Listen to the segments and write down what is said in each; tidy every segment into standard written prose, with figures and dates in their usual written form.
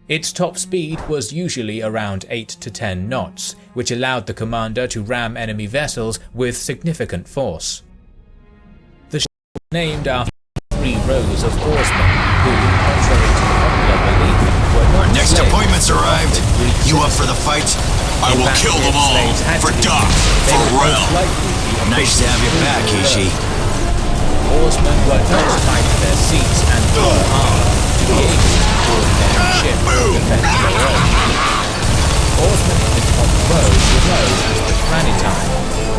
Its top speed was usually around 8 to 10 knots, which allowed the commander to ram enemy vessels with significant force. The ship was named after 3 rows of oarsmen who, contrary to the popular belief, were not Next slaves, appointment's arrived. You up for the fight? I will kill them all. For Doc. For Rel. Nice to have you back, Ishi. Oarsmen were not tied to their seats and were armed to be able to board their ship or defend their own. Oarsmen in the top row were known as the Granitai,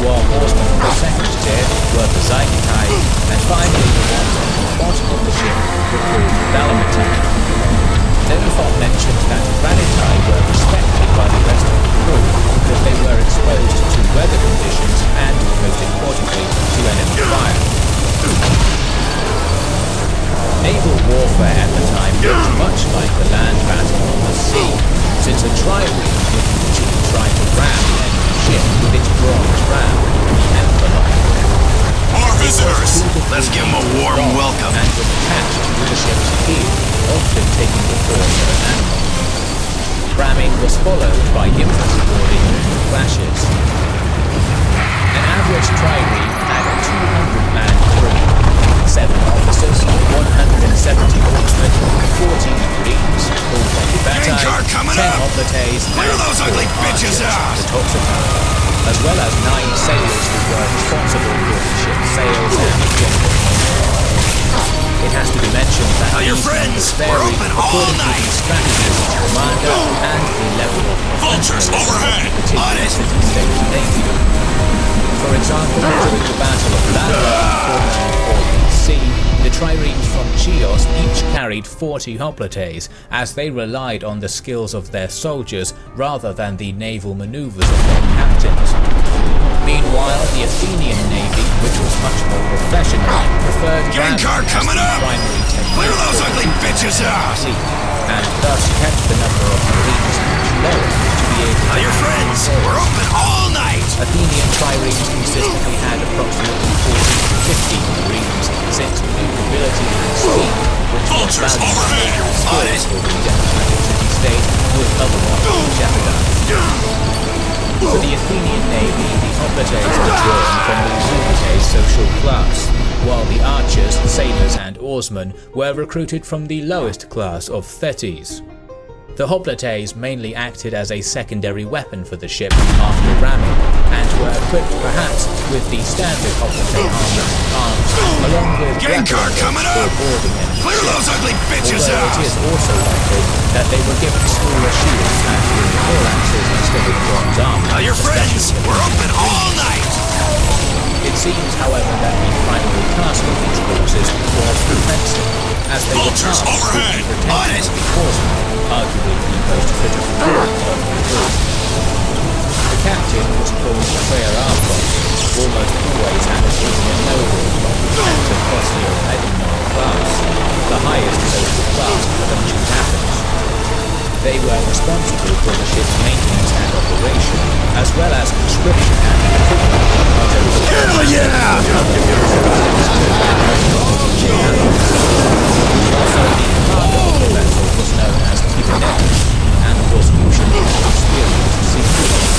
while oarsmen in the second tier were the Zygitai, and finally the ones at the bottom of the ship were called Dalamatai. Xenophon mentions that Granitai were respected by the rest of the crew because they were exposed to weather conditions and, most importantly, to enemy fire. Naval warfare at the time looked much like the land battle on the sea, since a trireme would usually try to ram an enemy ship with its bronze ram, the Emphalon. More visitors! Let's give them a warm welcome. And was attached to the ship's keel, often taking the form of an animal. Ramming was followed by infantry boarding and clashes. An average trireme had a 200-man crew, 7 officers, 170 oarsmen, 14 marines, all 20 batai, 10 oblites, Clear those ugly bitches out! As well as 9 sailors who were responsible for the ship's sails and general maintenance. It has to be mentioned that your friends were open all night. The strategies of the commander and the level of Vultures overhead! On it! City-state navy. For example, during the Battle of Landa in 494 BC, the triremes from Chios each carried 40 hoplites, as they relied on the skills of their soldiers rather than the naval maneuvers of their captains. Meanwhile, the Athenian navy, which was much more professional, preferred ramming as the primary technique. Clear those ugly bitches out! And thus kept the number of marines much lower to be able to your friends, we're open all night! Athenian triremes consistently had approximately 40 to 50 marines, since maneuverability and speed, which was valuable skills for the democratic city-state, would otherwise be jeopardized. For the Athenian navy, the hoplites were drawn from the Zubite social class, while the archers, sailors and oarsmen were recruited from the lowest class of thetes. The hoplites mainly acted as a secondary weapon for the ship after ramming, and were equipped perhaps with the standard hoplite arms, along with grapple for boarding enemy Clear those ugly bitches although out! it is also likely that they were given smaller shields and phalanxes instead of bronze armor. Your friends, we're open all night! It seems, however, that the primary task of these forces was defensive, as they were tasked with the protection of the horsemen, arguably the most critical part of the group. The captain was called Theararchos, almost always an Athenian noble from the Pentacostal Edinor class, the highest social class of ancient Athens. They were responsible for the ship's maintenance and operation, as well as conscription and recruitment. Hell yeah! Also, the commander of the vessel was known as Kybernetes, and was usually an experienced seafarer.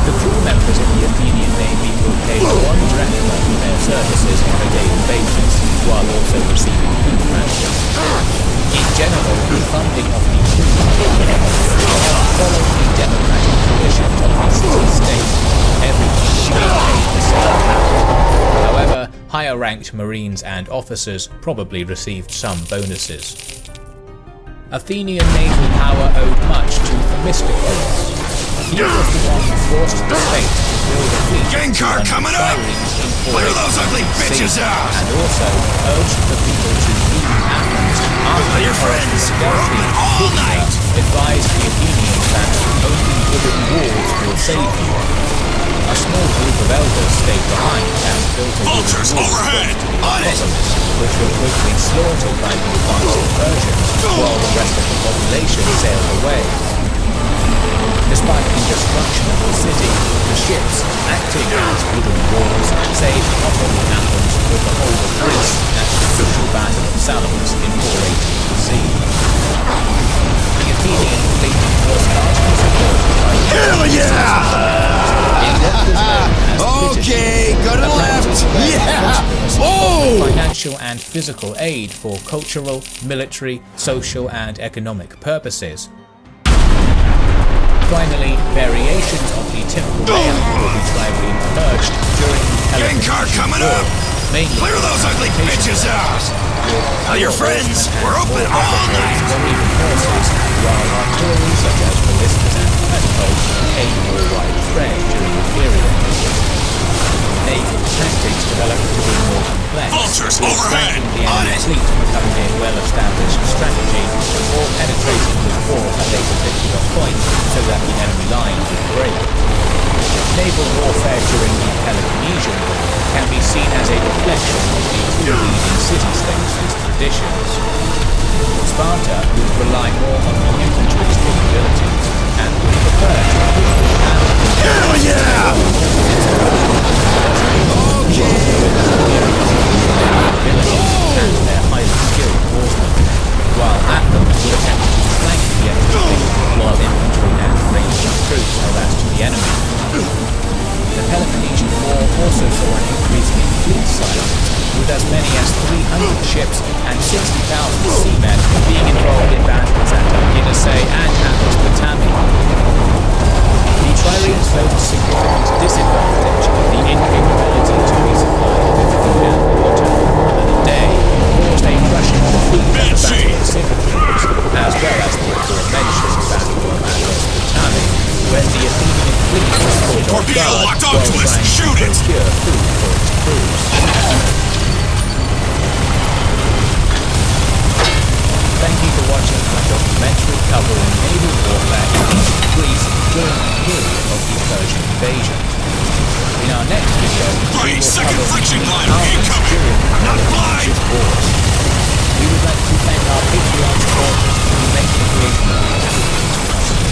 The crew members in the Athenian navy were paid 1 drachma for their services on a daily basis, while also receiving food rations. In general, the funding of the crew followed the democratic traditions of the city-state. Everyone should be paid the same amount. However, higher-ranked marines and officers probably received some bonuses. Athenian naval power owed much to Themistocles. He was the one who forced the state to build a fleet Gengar coming up! Clear those ugly bitches out! And also urged the people to leave Athens after your friends, we're open all night! Advised the Athenians that only wooden walls will save you. A small group of elders stayed behind and built a Vultures overhead! On it! Which were quickly slaughtered by the advancing Persians, while the rest of the population sailed away. Despite the destruction of the city, the ships, acting as wooden walls, saved not only Athens but the whole of Greece at the crucial Battle of Salamis in 480 BC. financial and physical aid for cultural, military, social and economic purposes. Finally, variations of the typical layout will be slightly purged during the Peloponnesian War, mainly clear those ugly bitches out! Tell your friends, we're open all night! or even horses, while artillery such as ballistas and catapults became more widespread during the period. Naval tactics developed to be more complex, Vultures with overhead! striking the On enemy it! fleet becoming a well-established strategy, or penetrating with war at a particular point so that the enemy line would break. Naval warfare during the Peloponnesian War can be seen as a reflection of the two leading city-states' traditions. Sparta would rely more on the infantry's capabilities and would prefer to push the battle. Hell yeah! And their highly skilled horsemen, while Athens would attempt to flank the enemy while infantry and ranged troops harassed the enemy. The Peloponnesian War also saw an increase in fleet sizes, with as many as 300 ships and 60,000 seamen being involved in battles at Ogygissae and Athos Potami. The Tyrians showed a significant disadvantage, the incapability to be supplied with food and water more than a day, caused a crushing defeat at the Battle of Syracuse, as well as the aforementioned Battle of Athos Potami, when the Athenian fleet was caught off guard while trying to procure food for its crews. Thank you for watching my documentary covering naval warfare in ancient Greece during the period of the Persian invasion. In our next video, we will cover the armies during the Peloponnesian Wars. We would like to thank our Patreon supporters who make the creation of these videos possible.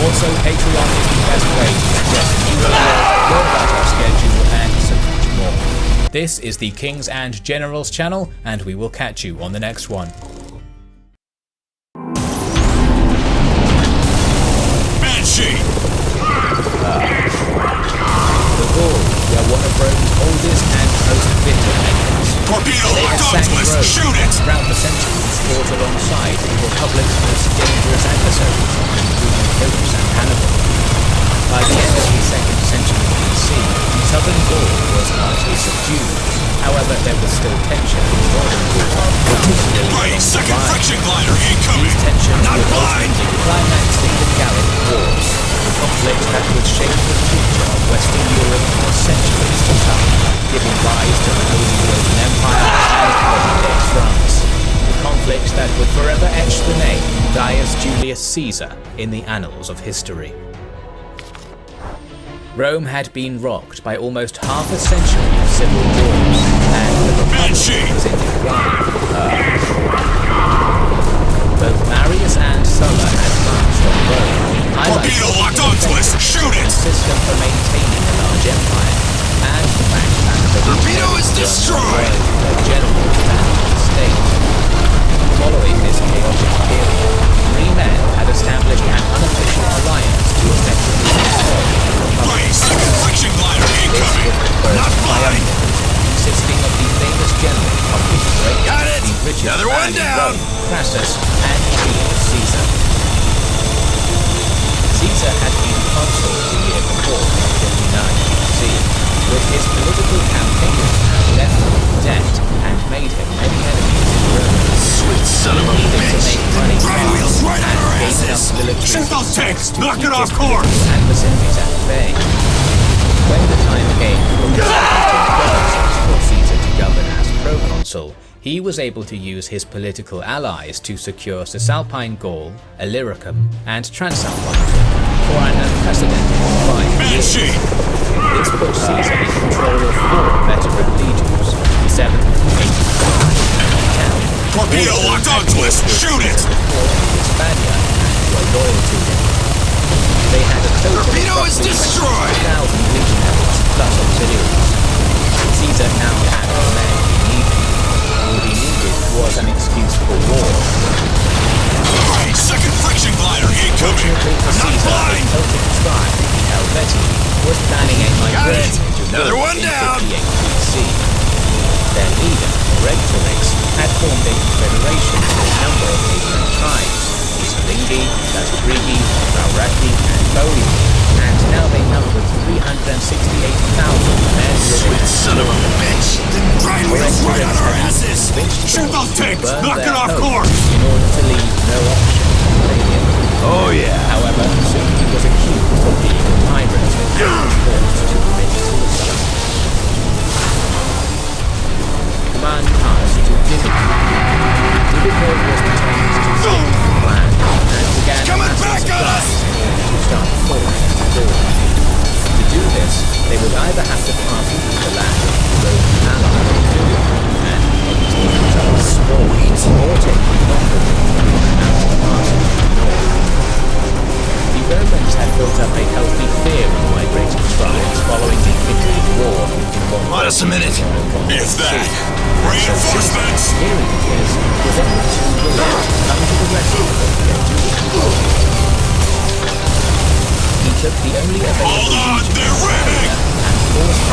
Also, Patreon is the best way to get new videos, learn about our schedule, and so much more. This is the Kings and Generals channel, and we will catch you on the next one. The Gauls were one of Rome's oldest and most bitter enemies. Torpedo They had locked sacked onto us! Rome Shoot and it! throughout the centuries fought alongside the Republic's most dangerous adversaries, including Clovis and Hannibal. By the end of the 2nd century BC, southern Gaul was largely subdued. However, there was still tension in northern Gaul, particularly along the Rhine. These tensions would ultimately climax in the Gallic Wars, a conflict that would shape the future of Western Europe for centuries to come, giving rise to the Holy Roman Empire and modern-day France. A conflict that would forever etch the name Gaius Julius Caesar in the annals of history. Rome had been rocked by almost half a century of civil wars, and the Republic was in decline. Both Marius and Sulla had marched on Rome, highlighting the effective system for maintaining a large empire, and the fact that the torpedo is destroyed! Their generals and the state. Following this chaotic period, three men had established an unofficial alliance to effectively destroy the Republic. Friction glider incoming! Not flying! Consisting of the famous generals of history, the richest Another one man in down! Rome, Crassus, and Julius Caesar. Caesar had been consul the year before, in 59 BC, with his political campaigns had left him in debt and made him many enemies in Rome. Sweet son of a bitch! Grind wheels right on our asses! Shoot those tanks! Knock it off course! And the cities at bay. When the time came for Caesar to govern as proconsul, he was able to use his political allies to secure Cisalpine Gaul, Illyricum, and Transalpine for an unprecedented 5 years. This put Caesar in control of 4 veteran legions, the 7th, 8th, and 10th. Torpedo locked onto us! Shoot it! Hispania and were loyal to him. They had a total torpedo is destroyed! 1,000 legionaries plus auxiliaries. Caesar now had the men he needed. All he needed was an excuse for war. Right, second friction glider incoming! Fortunately for Caesar, his Celtic scribe, the Helvetii, was planning a migration to Another one in down! 58 BC. Their leader, Rectorix, had formed a confederation with a number of neighboring tribes, Isalingi, Lazabrigi, Rauraki, and Boli, and now they numbered 368,000 men. Sweet son of a bitch! Didn't grind wheels right on our asses! Shoot those tanks! Knock it off course! In order to leave no option for failure. Oh yeah! However, soon he was accused of being a tyrant and forced to commit suicide. Command passed to Divico. Divico was determined to save the land and began amassing supplies to start pouring into Gaul. To do this, they would either have to pass through the land of the Roman ally Julian and obviously themselves or take the longer route through the mountain passes to the north. The Romans had built up a healthy fear of migrating tribes following the Kindred War in what Wait a minute! If that! Reinforcements! Hearing of this was only too willing to come to the rescue of their Julian. He took the only available legion and forced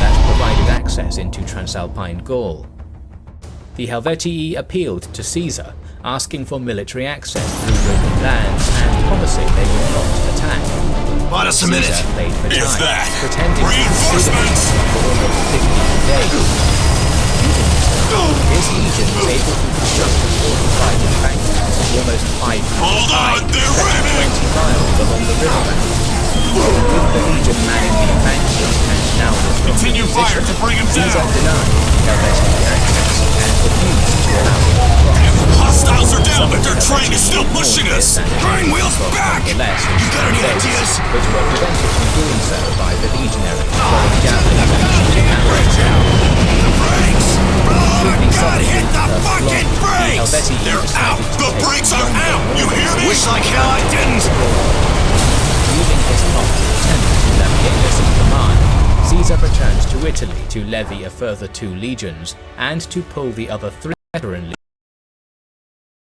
that provided access into Transalpine Gaul. The Helvetii appealed to Caesar, asking for military access through Roman lands and promising they would not attack. Wait a minute! Caesar played for If time, that! pretending Reinforcements! to for almost 15 days. His legion was able to construct a fortified embankment almost 5 feet high, stretching 20 miles along the riverbank. With the legion manning the embankment and now the Continue fire to bring him Caesar down! denied Helvetii access and refused to allow him to cross. Hostiles are down, but their train is still pushing us! Grind wheels back! You got any ideas? Which were prevented from doing so by the legionaries throwing javelins and shooting arrows down. The brakes! Oh, God, hit the fucking brakes! They're out! The brakes are out! You hear me? Wish like hell I didn't! Leaving his lost lieutenant Labienus in command, Caesar returned to Italy to levy a further 2 legions and to pull the other 3 veteran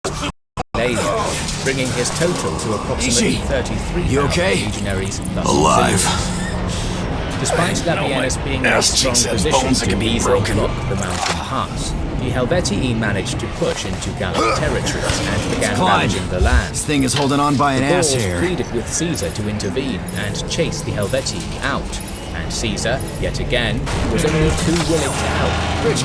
legions, bringing his total to approximately 33,000 legionaries thus alive. Despite Labienus being in a strong position to easily block the mountain pass, the Helvetii managed to push into Gallic territories and began ravaging the land. This thing is holding on by an ass Gauls hair. pleaded with Caesar to intervene and chase the Helvetii out, and Caesar, yet again, was only too willing to help,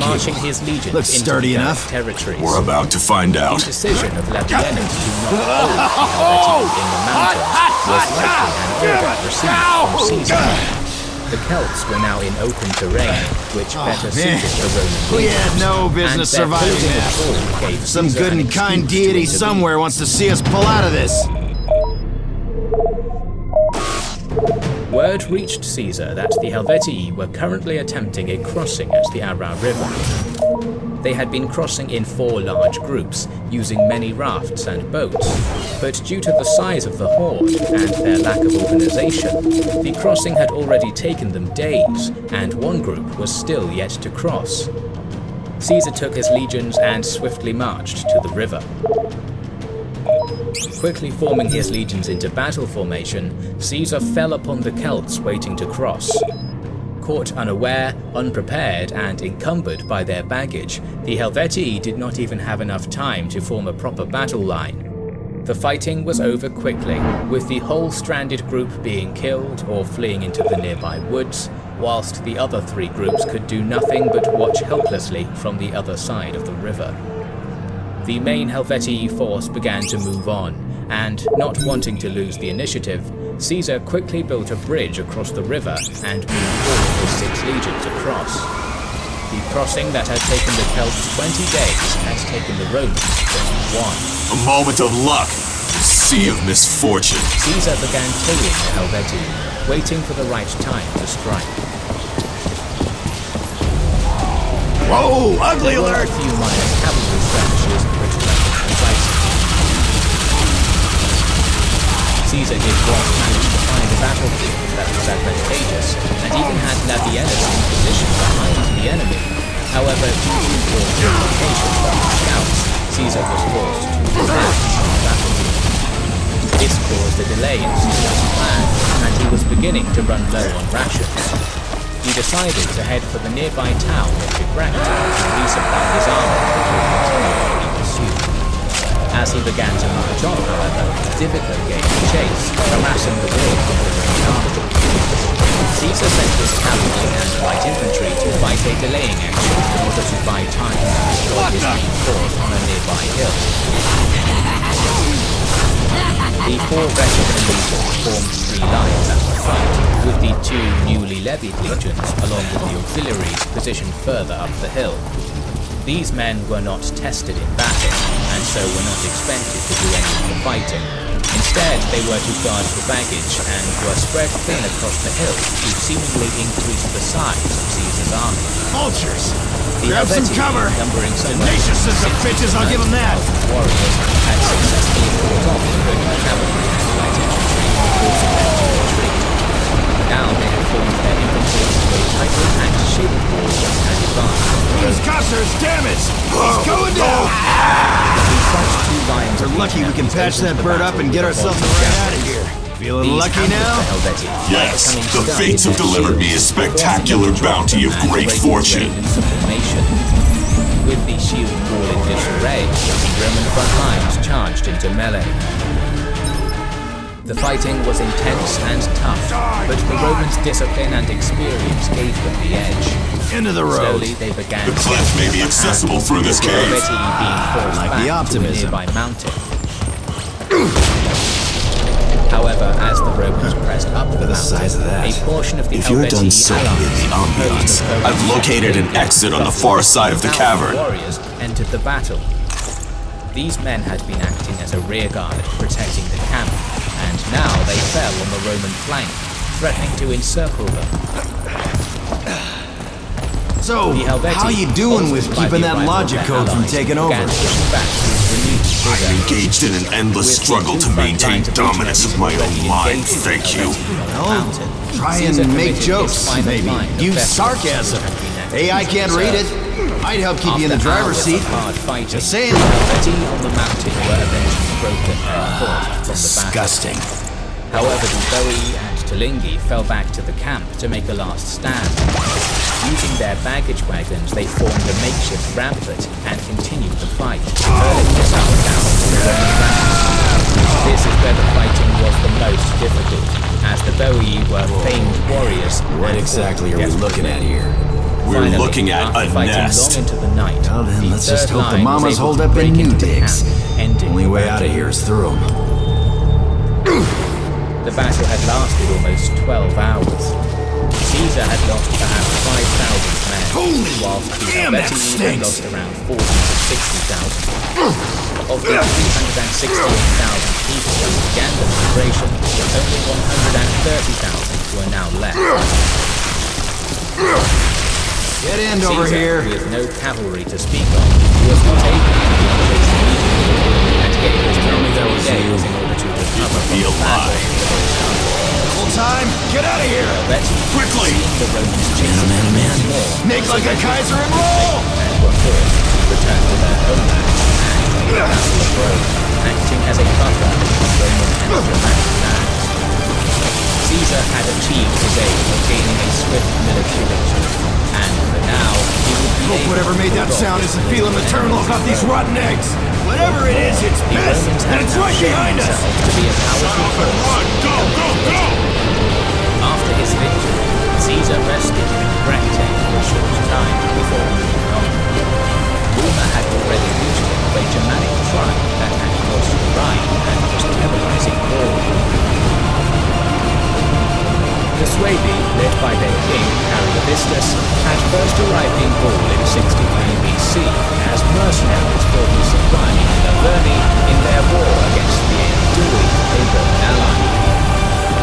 marching his legions Looks into sturdy the Gallic enough. territories. We're about to find The out. decision of Labienus to not hold the Helvetii in the mountains was likely an order received from Caesar. The Celts were now in open terrain, which better suited the Roman We legions, had no business and their surviving closing that. of Gaul gave Some Caesar good an and kind excuse to deity intervene. somewhere wants to see us pull out of this. Word reached Caesar that the Helvetii were currently attempting a crossing at the Ara River. They had been crossing in 4 large groups, using many rafts and boats, but due to the size of the horde and their lack of organization, the crossing had already taken them days, and one group was still yet to cross. Caesar took his legions and swiftly marched to the river. Quickly forming his legions into battle formation, Caesar fell upon the Celts waiting to cross. Caught unaware, unprepared, and encumbered by their baggage, the Helvetii did not even have enough time to form a proper battle line. The fighting was over quickly, with the whole stranded group being killed or fleeing into the nearby woods, whilst the other 3 groups could do nothing but watch helplessly from the other side of the river. The main Helvetii force began to move on, and, not wanting to lose the initiative, Caesar quickly built a bridge across the river and moved all of his 6 legions across. The crossing that had taken the Celts 20 days had taken the Romans just 1. A moment of luck. Sea of misfortune. Caesar began tailing the Helvetii, waiting for the right time to strike. Whoa! Ugly There were a alert! few minor cavalry skirmishes which left them decisive. Caesar did once manage to find a battlefield that was advantageous, and even had Labienus in position behind the enemy. However, due to poor communication from the scouts, Caesar was forced to withdraw from the battlefield. This caused a delay in Caesar's plan, and he was beginning to run low on rations. He decided to head for the nearby town of Gibraltar to resupply his army before continuing to be pursued. As he began to march on, however, Vivica gave chase, harassing the rear of the Roman army. Caesar sent his cavalry and light infantry to fight a delaying action in order to buy time to destroy his main force on a nearby hill. The four veteran legions formed three lines at the front, with the two newly levied legions, along with the auxiliaries, positioned further up the hill. These men were not tested in battle, and so were not expected to do any of the fighting. Instead, they were to guard the baggage and were spread thin across the hill to seemingly increase the size of Caesar's army. Vultures! The Grab some Helvetii, cover! numbering Tenacious as the bitches, I'll give them that! warriors, had successfully fought off the Roman cavalry and light infantry, forcing them to retreat. Now they had formed their infantry into a tightly packed shield wall and advanced. This Custer is damaged! He's going down! The front two lines We're lucky we can patch that bird up and get ourselves right out of here. Feeling lucky now? Yes, the fates have delivered me a spectacular bounty of great fortune. With the shield wall in disarray, the Roman front lines charged into melee. The fighting was intense and tough, but the Romans' discipline and experience gave them the edge. Into the road. Slowly they began The cliff may be accessible through this the cave. Helvetii being forced Like back the to a optimism. nearby mountain. However, as the Romans pressed up the the size of that. mountain, a portion of the If you're done Helvetii soaking in allies the ambiance, composed of I've located an exit on the far side of the cavern. Warriors entered the battle. These men had been acting as a rearguard protecting the camp, and now they fell on the Roman flank, threatening to encircle them. So, The Helvetii, how you doing with bolstered by keeping the that arrival of logic their code from allies, taking began over? pushing back with renewed I'm vigor. engaged in an endless With the struggle to two front maintain lines of dominance of my already own mind, engaged in thank you. Helvetii on the Well, mountain, try Caesar and make committed his jokes, final maybe. line of Use veterans sarcasm. who had been active AI can't read it. I'd help keep you in the After driver's hours seat. of hard fighting, Just saying. the Helvetii on the mountain were eventually broken and fought from the battle. Disgusting. However, the Boii and Tulingi fell back to the camp to make a last stand. Using their baggage wagons, they formed a makeshift rampart and continued the fight, hurling missiles down to the Roman ranks. This is where the fighting was the most difficult, as the Boii were famed warriors. What and exactly are we fought looking at here? We're Finally, looking at after a fighting nest. long into the night, Well then, the let's just third hope the line was mamas able hold to up break in new into the digs. camp, ending Only the way battle. out of here is through 'em. The battle had lasted almost 12 hours. Caesar had lost perhaps 5,000 men, whilst the damn, that Helvetii had stinks. lost around 40 to 60,000. Of the 368,000 people who began the migration, only 130,000 were now left. Get in over Caesar, here. with no cavalry to speak of, was not able to give chase immediately, and gave his men 3 days in order to recover from Be the battle. alive. Full time. Get out of here. Helvetii, Quickly! seeing the Romans chasing Man, man, them more, Make like a Kaiser and roll. and were forced to return to their homeland and the Castle of Rome, acting as a buffer between Roman and Germanic lands. Caesar had achieved his aim of gaining a swift military victory, and for now, he would be Hope able whatever to made that hold sound off isn't the feeling the turn off off these rotten eggs. Whatever it is, it's The best, Romans and had it's now right shown behind us. themselves to be a powerful force. Go, go, go! After his victory, Caesar rested in Bracte for a short time before moving on. Rumor had already reached him of a Germanic tribe that had crossed the Rhine and was terrorizing Gaul. The Suebi, led by their king, Ariovistus, had first arrived in Gaul in 63 BC as mercenaries for the supplying the Verni in their war against the Aedui, a Roman ally.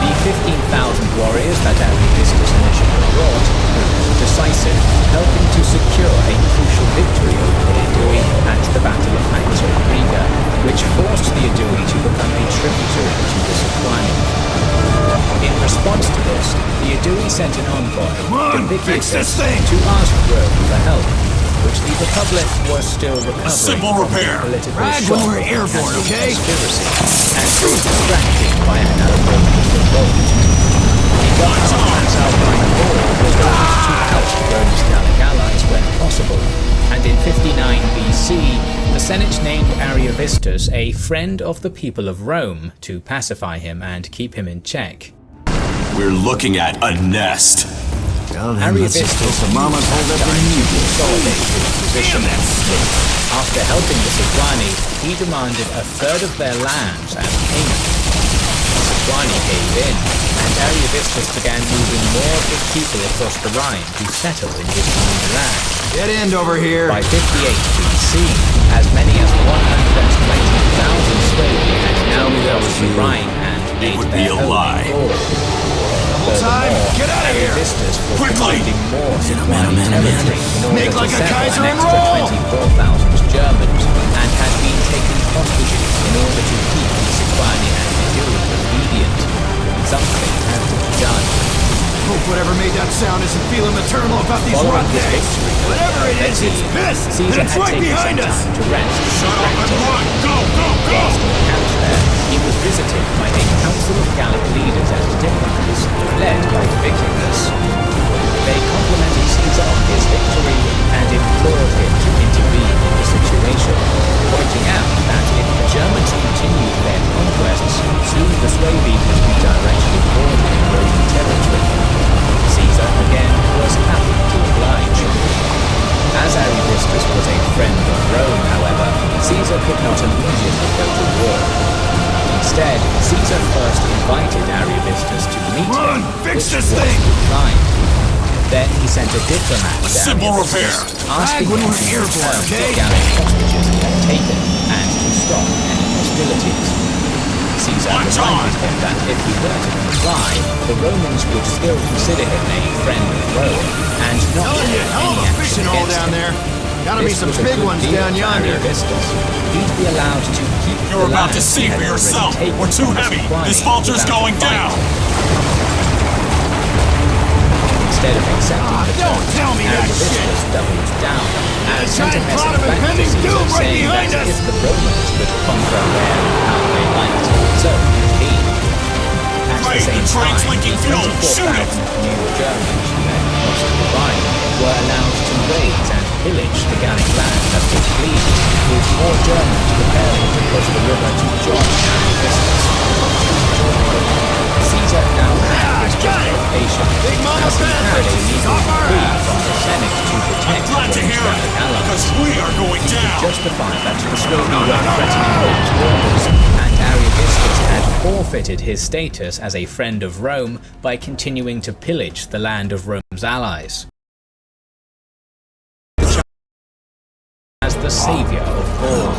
The 15,000 warriors that Ariovistus initially brought proved decisive, helping to secure a crucial victory over the Aedui at the Battle of Acta Riga, which forced the Aedui to become a tributary to the Sequani. In response to this, the Aedui sent an envoy, on, fix this Divicius, thing. to ask Rome for help. which the Republic was still recovering simple from the repair. political Rag shock when we're airborne, and the okay? conspiracy, and was distracted by an Alabama revolt. He got Transalpine War was urged to help Rome's Gallic allies when possible, and in 59 BC, the Senate named Ariovistus a friend of the people of Rome to pacify him and keep him in check. We're looking at a nest. Well, then let's just put some mamas hold up the new consolidate his position. After helping the Sequani, he demanded a third of their lands as payment. The Sequani gave in, and Ariovistus began moving more of his people across the Rhine to settle in his new land. Dead end over here. By 58 BC, as many as 120,000 Suebi had now crossed the Rhine and made their own call. Time. Get out of here. Ariovistus was Quickly. demanding more Sequani territory in order Make to like a settle Kaiser an and extra roll. 24,000 Germans, and had been taken hostages in order to keep the Sequani and the Guild obedient. Something had to be done. Hope whatever made that sound isn't feeling maternal about these Following rough his days. victory over Whatever it is, it's pissed. Caesar And it's had right taken behind some us. time to rest and Shut up and reflect. run! Go, go, go! Whilst encamped there, he was visited by a council of Gallic leaders and diplomats, led by Victorus. They complimented Caesar on his victory and implored him to intervene in the situation, pointing out that if the Germans continued their conquests, soon the Suebi would be directly bordering Roman territory. Caesar again was happy to oblige. As Ariovistus was a friend of Rome, however, Caesar could not immediately go to war. Instead, Caesar first invited Ariovistus to meet Run! him, Fix which this was thing! declined. Then he sent a diplomat to Simple Ariovistus, repair. asking When him we're to airborne, return okay? the Gallic hostages he had taken and to stop any hostilities. Caesar reminded him that if he were to comply, the Romans would still consider him a friend of Rome and not Hell take yeah, hell any of a action fishing hole against down him. there. Gotta be This some was a big good ones deal down for yonder. Ariovistus. He'd be allowed to keep You're the about to land see he had for already yourself. taken We're too from the heavy. Sequani This vulture's without going a fight. down. Instead of accepting the don't terms, tell me that Ariovistus doubled down and sent a giant message cloud of back to impending Caesar doom right saying behind that us. if the Romans could conquer where and how they liked, so could he. At the Right, same the train's time, leaking the fuel. Shoot 24,000 it. new Germans who had crossed the Rhine were allowed to raise and pillage the Gallic land as they pleased, with more Germans preparing to cross the river to join Ariovistus. Caesar now had his justification, Big Mama as he had a Bad legal Off our decree ass. from the Senate to protect Glad to Rome's hear it, Gallic allies. because we are going down. Justified that the Suebi were threatening Rome's borders, and Ariovistus had forfeited his status as a friend of Rome by continuing to pillage the land of Rome's allies. As the savior of all,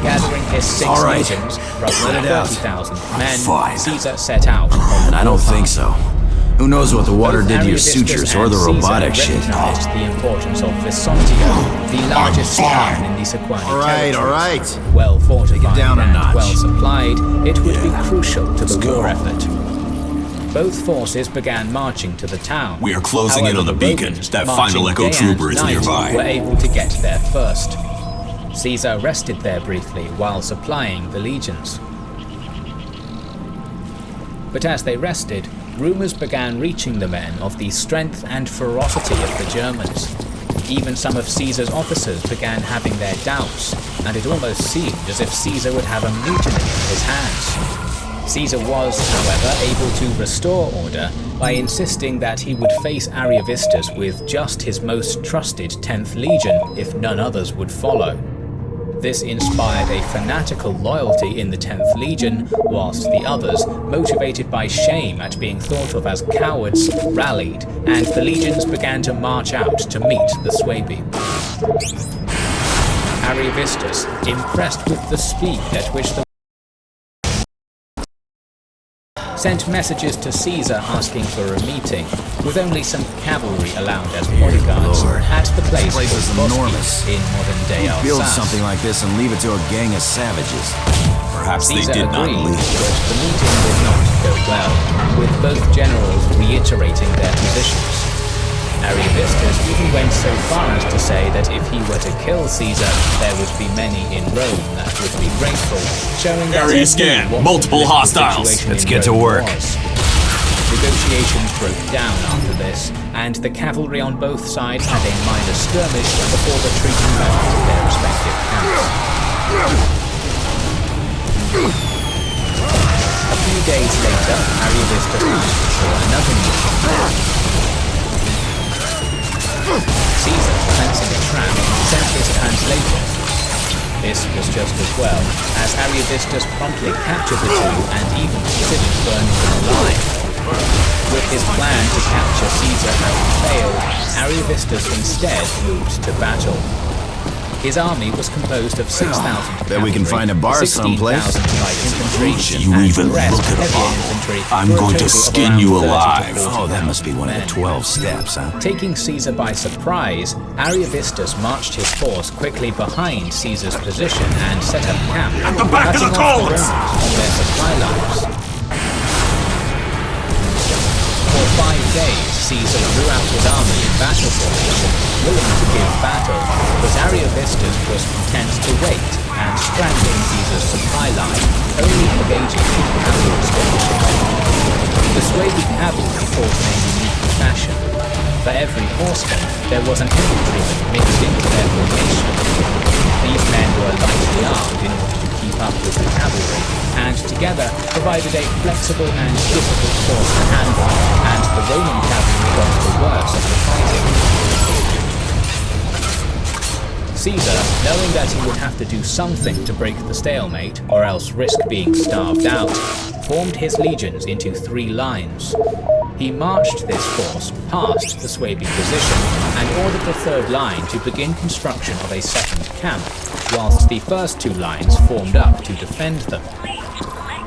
gathering his six all right. legions, roughly Let it out. 30,000 men, Fine. Caesar set out. And I don't think so. Who knows what the water Both did to your Ariovistus sutures or and the Caesar robotic shit. recognized the importance of Vesontio, the largest town in the Sequani All right, all territories. right. Well fortified down a and notch. well supplied, it would be crucial to the go. war effort. Both forces began marching to the town. We are closing in However, on the beacon. Romans, That marching final Echo day Trooper and is night, nearby. were able to get there first. Caesar rested there briefly while supplying the legions. But as they rested, rumours began reaching the men of the strength and ferocity of the Germans. Even some of Caesar's officers began having their doubts, and it almost seemed as if Caesar would have a mutiny in his hands. Caesar was, however, able to restore order by insisting that he would face Ariovistus with just his most trusted 10th Legion if none others would follow. This inspired a fanatical loyalty in the 10th Legion, whilst the others, motivated by shame at being thought of as cowards, rallied, and the legions began to march out to meet the Suebi. Ariovistus, impressed with the speed at which the sent messages to Caesar asking for a meeting, with only some cavalry allowed as bodyguards Lord. at the place This place is called enormous. Bosky in modern-day Alsace. Build something like this and leave it to a gang of savages. Perhaps they Caesar did not agreed, leave. but the meeting did not go well, with both generals reiterating their positions. Ariovistus even went so far as to say that if he were to kill Caesar, there would be many in Rome that would be grateful, showing that Area scan. Multiple hostiles. Let's get to work. Negotiations broke down after this, and the cavalry on both sides had a minor skirmish before retreating back to their respective camps. A few days later, Ariovistus asked for another meeting. Caesar, sensing a trap, sent his translator. This was just as well, as Ariovistus promptly captured the two and even considered burning them alive. With his plan to capture Caesar having failed, Ariovistus instead moved to battle. His army was composed of 6,000 cavalry, Bet we can find a bar 16,000 someplace. light infantry, You and even the rest look at a heavy bar. infantry, I'm for a going to total of skin around you 30 to alive. 40 Oh, that must be one of the men. 12 steps, huh? Taking Caesar by surprise, Ariovistus marched his force quickly behind Caesar's position and set up camp, At the back of the cutting off the columns! Romans on their supply lines. For 5 days, Caesar drew out his army in battle formation, willing to give battle, but Ariovistus was content to wait and strangling Caesar's supply line, only engaging in cavalry skirmishes. The Suebi cavalry fought in a unique fashion. For every horseman, there was an infantryman mixed into their formation. These men were lightly armed in order to keep up with the cavalry, and together provided a flexible and difficult force to handle, and the Roman cavalry got the worst of the fighting. Caesar, knowing that he would have to do something to break the stalemate, or else risk being starved out, formed his legions into 3 lines. He marched this force past the Suebi position and ordered the 3rd line to begin construction of a 2nd camp, whilst the first 2 lines formed up to defend them.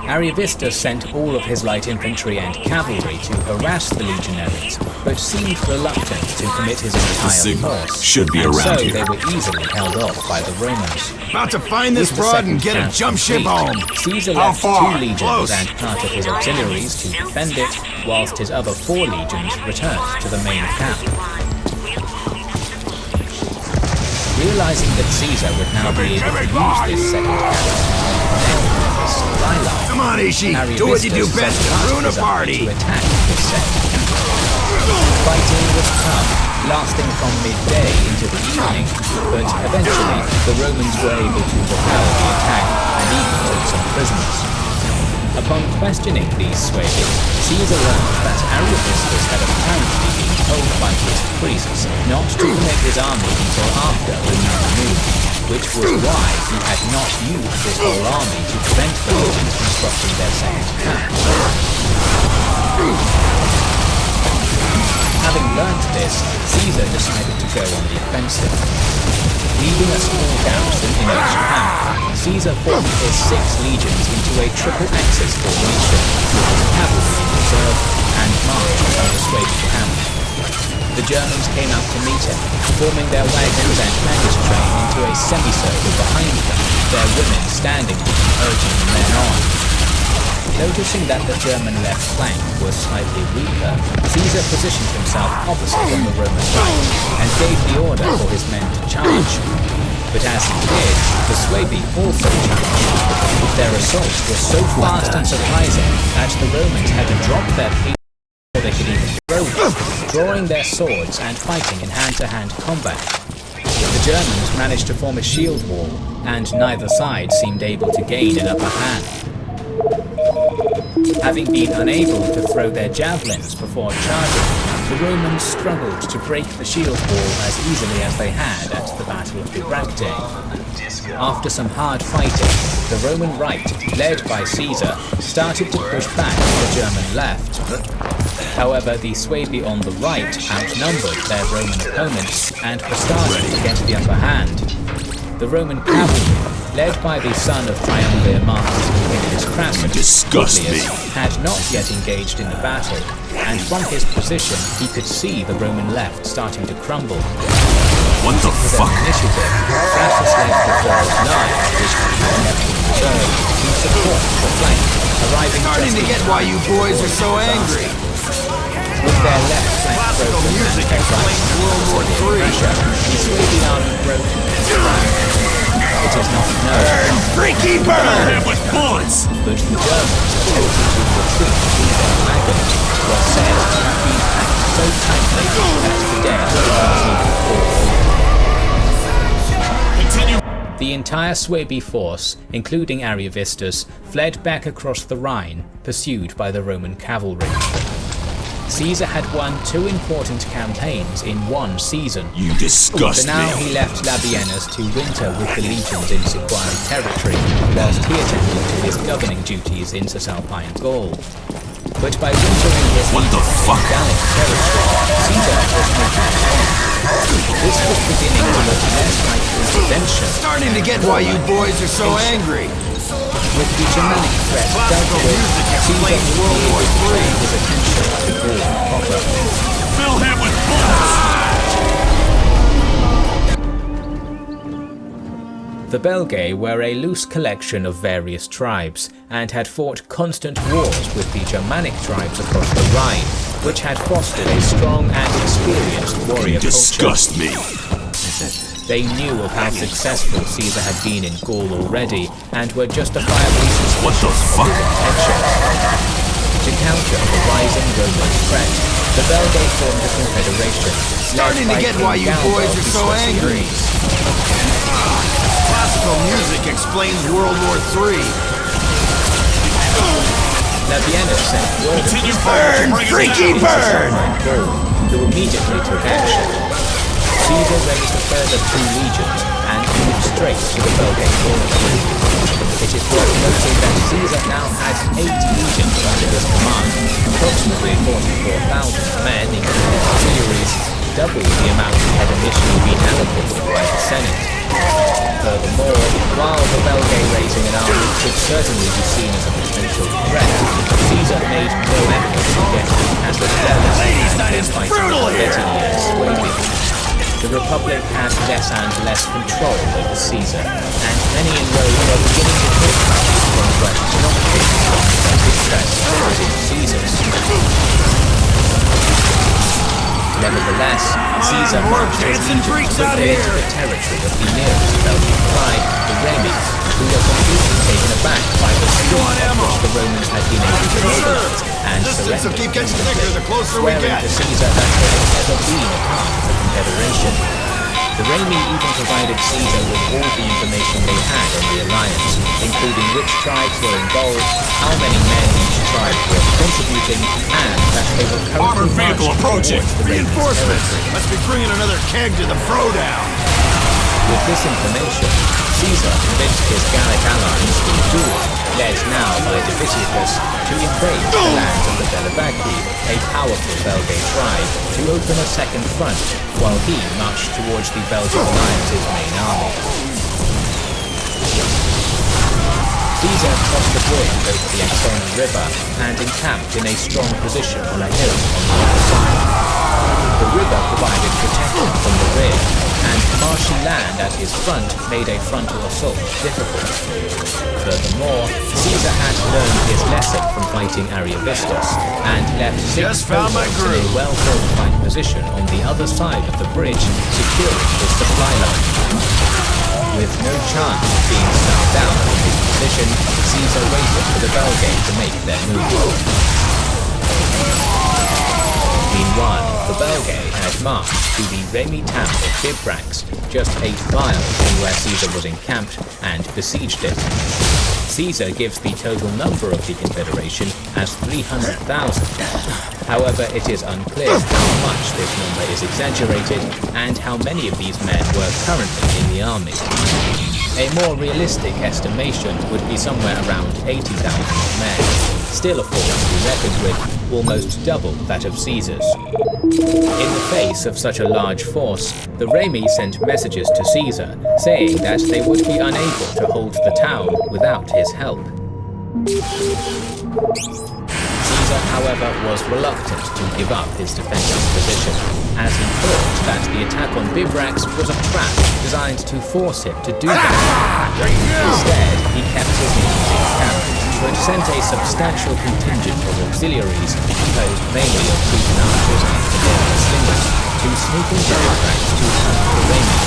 Ariovistus sent all of his light infantry and cavalry to harass the legionaries, but seemed reluctant to commit his entire signal force, should be and around so here. they were easily held off by the Romans. About to find this With the broad and second get a camp jump ship complete, home. Caesar How left far? 2 legions Close. and part of his auxiliaries to defend it, whilst his other 4 legions returned to the main camp. Realizing that Caesar would now be able to use this second camp to connect with his supply line, Come on, Ishi. Do what you do Ariovistus best sent and ruin a his army party. to attack this second camp. Fighting was tough, lasting from midday into the evening, but eventually the Romans were able to repel the attack and even took some prisoners. Upon questioning these Suebi, Caesar learned that Ariovistus had apparently been told by his priests not to commit his army until after the new moon, which was why he had not used his whole army to prevent the Romans constructing their second camp. Having learned this, Caesar decided to go on the offensive. Leaving a small garrison in each camp, Caesar formed his 6 legions into a triple-axis formation with his cavalry in reserve and marched on the Suebi camp. The Germans came out to meet him, forming their wagons and baggage train into a semicircle behind them, their women standing with them, urging the men on. Noticing that the German left flank was slightly weaker, Caesar positioned himself opposite on the Roman right and gave the order for his men to charge. But as he did, the Suebi also charged. Their assaults were so fast and surprising that the Romans had to drop their pieces before they could even throw them, drawing their swords and fighting in hand-to-hand combat. The Germans managed to form a shield wall, and neither side seemed able to gain an upper hand. Having been unable to throw their javelins before charging, the Romans struggled to break the shield wall as easily as they had at the Battle of Bibracte. After some hard fighting, the Roman right, led by Caesar, started to push back the German left. However, the Suebi on the right outnumbered their Roman opponents and were starting to get the upper hand. The Roman cavalry, led by the son of Triumvir Mars, Publius Crassus, Disgust me. had not yet engaged in the battle, and from his position he could see the Roman left starting to crumble. What the With fuck? an initiative, Crassus led the third line, which had been left in reserve, to support the flank, arriving Starting just to in get time why you boys before are so the angry. disaster. With their left flank broken and their right pressure, the Swabian army broke into line. It is not known Freaky burn! With bullets! but the Germans attempting to retreat through their wagons were said to have been packed so tightly that the dead were not even fall. The entire Swabi force, including Ariovistus, fled back across the Rhine, pursued by the Roman cavalry. Caesar had won 2 important campaigns in 1 season. You disgust So now me. he left Labienus to winter with the legions in Sequari territory, whilst he attended to his governing duties in Cisalpine Gaul. But by wintering his legions in Gallic territory, Caesar was making progress. This was beginning to look less like intervention. Starting to get why you boys are so angry. With the Germanic threat dealt with, Caesar would be able to turn his attention to Gaul proper. Fill him with bullets! The Belgae were a loose collection of various tribes, and had fought constant wars with the Germanic tribes across the Rhine, which had fostered a strong and experienced warrior culture. Disgust me. They knew of how successful Caesar had been in Gaul already, and were justifiably suspicious of his intentions. To counter the rising Roman threat, the Belgae formed a confederation. Starting to get why you boys are so angry. Classical music explains World War III. Labienus sent word Continue of burn! Freaky burn! Gaul, who immediately took action. Caesar raised a further 2 legions and moved straight to the Belgae border. It is worth noting that Caesar now had 8 legions under his command, approximately 44,000 men including auxiliaries, double the amount that had initially been allocated by the Senate. Furthermore, while the Belgae raising an army could certainly be seen as a potential threat, Caesar made no effort to get as a Ladies' night is brutal here! The Republic had less and less control over Caesar, and many in Rome were beginning to talk about his conquest not being as interested in Caesar's. Nevertheless, Caesar marched his legions quickly into the territory of the nearest Belgian tribe, the Remi, who were completely taken aback by the speed at which the Romans had been able to mobilize and surrender instantly, swearing to Caesar that they had never been a part of the Confederation. The Remi even provided Caesar with all the information they had on the alliance, including which tribes were involved, how many men each tribe were contributing, and that they were currently marching towards the Reinforcements! Must be bringing another keg to the throwdown. With this information, Caesar convinced his Gallic allies, the Duel, led now by Divitiacus, to invade the lands of the Bellovaci, a powerful Belgae tribe, to open a second front, while he marched towards the Belgian alliance's main army. Caesar crossed the bridge over the Exona River and encamped in a strong position on a hill on the other side. The river provided protection from the rear, and marshy land at his front made a frontal assault difficult. Furthermore, Caesar had learned his lesson from fighting Ariovistus, and left 6 cohorts in a well-fortified position on the other side of the bridge, securing his supply line. With no chance of being snuffed out from his position, Caesar waited for the Belgae to make their move. Meanwhile, the Belgae had marched to the Remi town of Bibrax, just 8 miles from where Caesar was encamped, and besieged it. Caesar gives the total number of the Confederation as 300,000. However, it is unclear how much this number is exaggerated, and how many of these men were currently in the army. A more realistic estimation would be somewhere around 80,000 men, still a force to be reckoned with, almost double that of Caesar's. In the face of such a large force, the Remi sent messages to Caesar, saying that they would be unable to hold the town without his help. Caesar, however, was reluctant to give up his defensive position, as he thought that the attack on Bibrax was a trap designed to force him to do that. Instead, he kept his legions in camp, but sent a substantial contingent of auxiliaries, composed mainly of Cretan archers and Canadian slingers, to sneak into Bibrax to counter the Romans.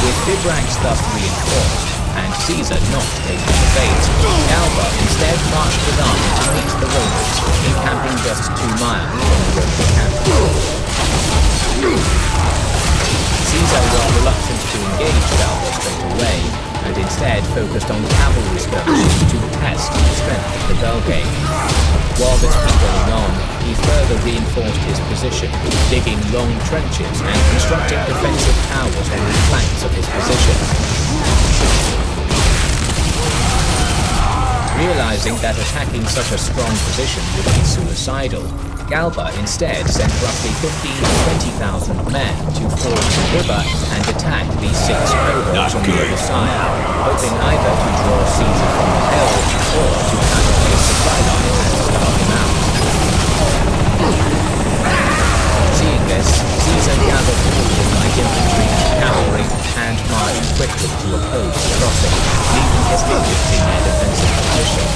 With Bibrax thus reinforced, and Caesar not taking the bait, Galba instead marched his army to meet the Romans, encamping just 2 miles from the Roman camp. Caesar was reluctant to engage Galba straight away, and instead focused on cavalry skirmishes to test the strength of the Belgae. While this was going on, he further reinforced his position, digging long trenches and constructing defensive towers on the flanks of his position. Realizing that attacking such a strong position would be suicidal, Galba instead sent roughly 15,000 to 20,000 men to ford the river and attack these 6 cohorts on the other side, hoping either to draw Caesar from the hill or to cut off his supply line and starve him out. Seeing this, Caesar gathered all his light infantry and cavalry and marched quickly to oppose the crossing, leaving his legions in their defensive position.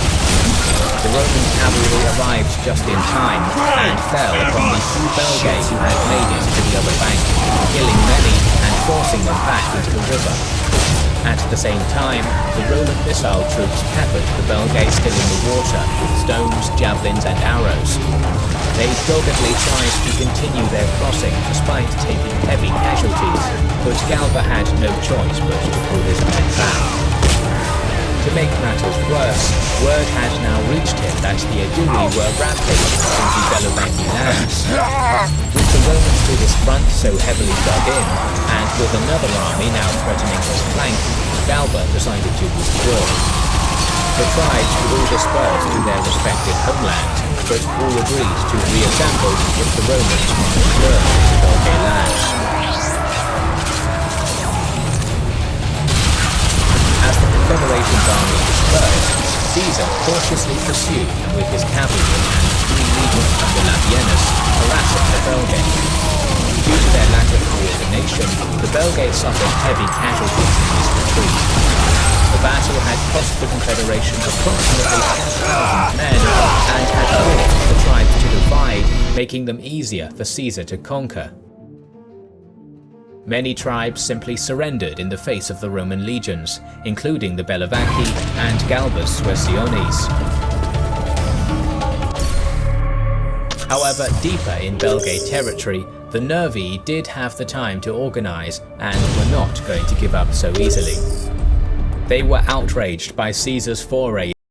The Roman cavalry arrived just in time and fell upon the few Belgae who had made it to the other bank, killing many and forcing them back into the river. At the same time, the Roman missile troops peppered the Belgae still in the water with stones, javelins and arrows. They doggedly tried to continue their crossing despite taking heavy casualties, but Galba had no choice but to pull his men back. To make matters worse, word had now reached him that the Aedui were rampaging through the Belobaki lands. With the Romans to his front so heavily dug in, and with another army now threatening his flank, Galba decided to withdraw. The tribes would all disperse to their respective homeland, but all agreed to reassemble if the Romans might return to Belgae lands. As the Confederation's army dispersed, Caesar cautiously pursued with his cavalry and 3 legions under Labienus, harassing the Belgae. Due to their lack of coordination, the Belgae suffered heavy casualties in this retreat. The battle had cost the Confederation approximately 10,000 men and had forced the tribes to divide, making them easier for Caesar to conquer. Many tribes simply surrendered in the face of the Roman legions, including the Bellovaci and Galba's Suessiones. However, deeper in Belgae territory, the Nervi did have the time to organize and were not going to give up so easily. They were outraged by Caesar's foray